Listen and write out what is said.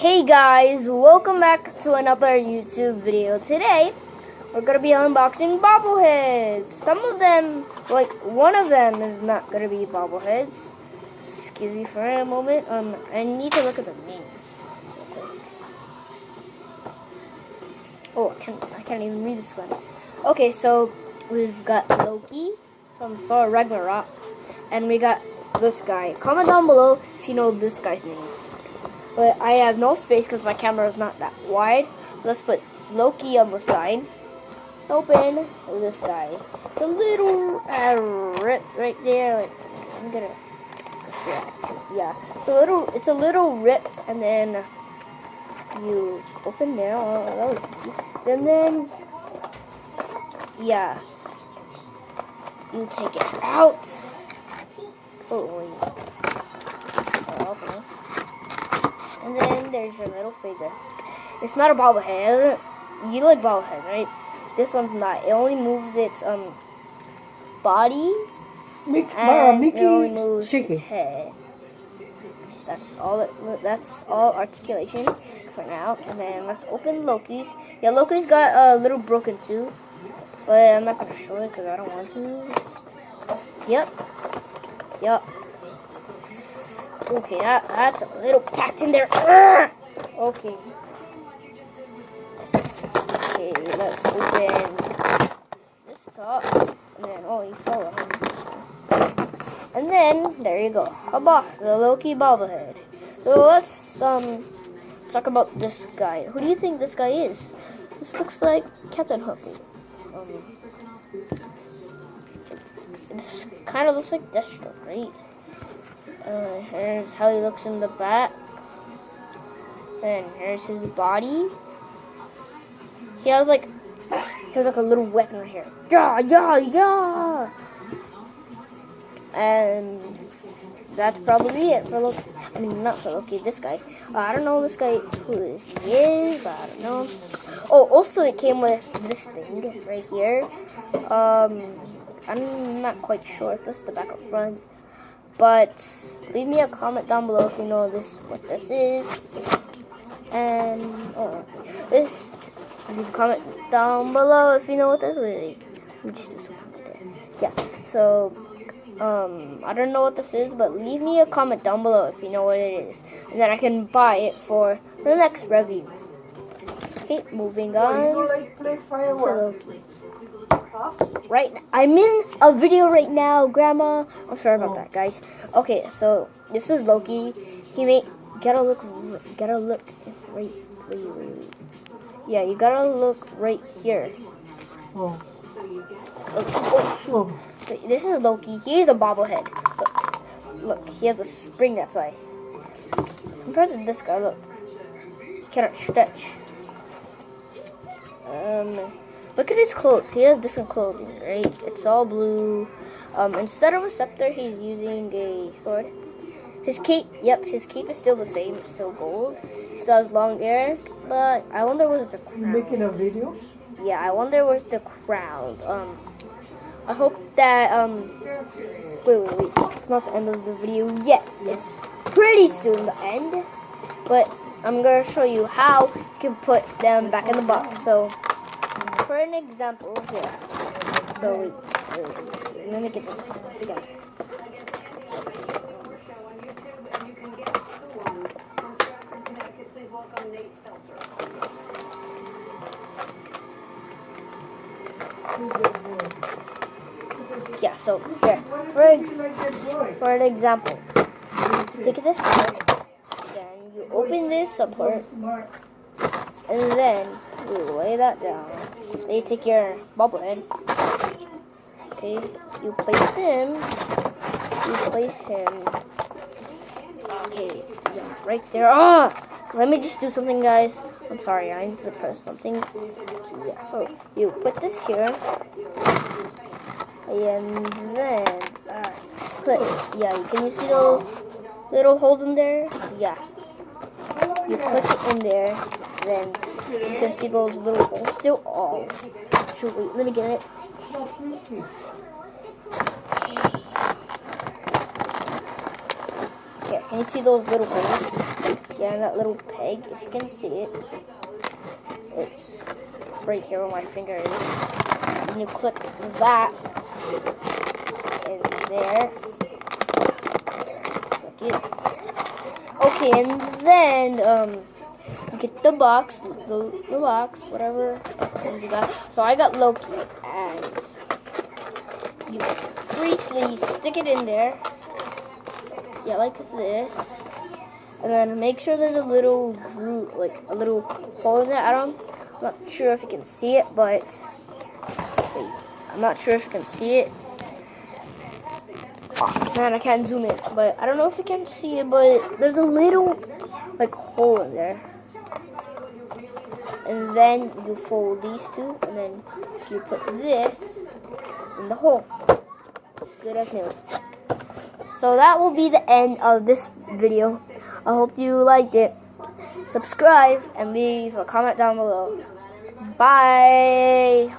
Hey guys, welcome back to another YouTube video. Today, we're going to be unboxing bobbleheads. Some of them, like one of them is not going to be bobbleheads. Excuse me for a moment. I need to look at the names real quick. Oh, I can't even read this one. Okay, so we've got Loki from Thor Ragnarok, and we got this guy. Comment down below if you know this guy's name. But I have no space because my camera is not that wide. So let's put Loki on the side. Open this guy. The little rip right there. Like, I'm gonna. Yeah. It's a little ripped, and then you open there. Oh, that was easy. And then yeah, you take it out. Oh wait. Okay. And then there's your little figure. It's not a bobblehead. You like bobblehead, right? This one's not. It only moves its body. Mickey It only moves shaking. its head. That's all. That's all articulation for now. And then let's open Loki's. Yeah, Loki's got a little broken too, but I'm not gonna show it because I don't want to. Yep. Okay, that's a little packed in there. Okay. Okay, let's open this top. And then, oh, he fell off. And then, there you go. A box, the Loki bobblehead. So let's talk about this guy. Who do you think this guy is? This looks like Captain Hook. This kind of looks like Deathstroke, right? Here's how he looks in the back. Then here's his body. He has like a little weapon right here. Yeah. And that's probably it for Loki. I mean, not for Loki. This guy. I don't know this guy who he is. I don't know. Oh, also it came with this thing right here. I'm not quite sure if this is the back or front. But leave me a comment down below if you know what this is. And leave a comment down below if you know what this is. Yeah. So I don't know what this is, but leave me a comment down below if you know what it is, and then I can buy it for the next review. Okay, moving on. To Loki. Right, I'm in a video right now, Grandma. I'm sorry about that, guys. Okay, so this is Loki. Gotta look right. Yeah, you gotta look right here. Oh. This is Loki. He's a bobblehead. Look, he has a spring. That's why. Compared to this guy, look, cannot stretch. Look at his clothes. He has different clothing, right? It's all blue. Instead of a scepter, he's using a sword. His cape, his cape is still the same. It's still gold. He still has long hair, but I wonder where's the crown. You making a video? Yeah, I wonder where's the crown. I hope that, wait. It's not the end of the video yet. It's pretty soon the end. But I'm going to show you how you can put them back in the box. So, for an example here. So, wait. Let me get this together. Yeah, so here, for an example, take this part, then you open this support, and then you lay that down. Then you take your bobblehead, okay, you place him, okay, yeah, right there. Let me just do something, guys. I'm sorry, I need to press something. Yeah, so you put this here. And then, can you see those little holes in there? Yeah. You click it in there, then you can see those little holes still. Oh, shoot, wait, let me get it. Yeah, can you see those little holes? Yeah, and that little peg, if you can see it, it's right here where my finger is. And you click that in there. Like it. Okay, and then you get the box, the box, whatever. And you got. So I got Loki, and you briefly stick it in there. Yeah, like this. And then make sure there's a little root, like a little hole in there. I'm not sure if you can see it, but wait, I'm not sure if you can see it. Oh, man, I can't zoom in, but I don't know if you can see it, but there's a little like hole in there. And then you fold these two, and then you put this in the hole. It's good as new. So that will be the end of this video. I hope you liked it. Subscribe and leave a comment down below. Bye.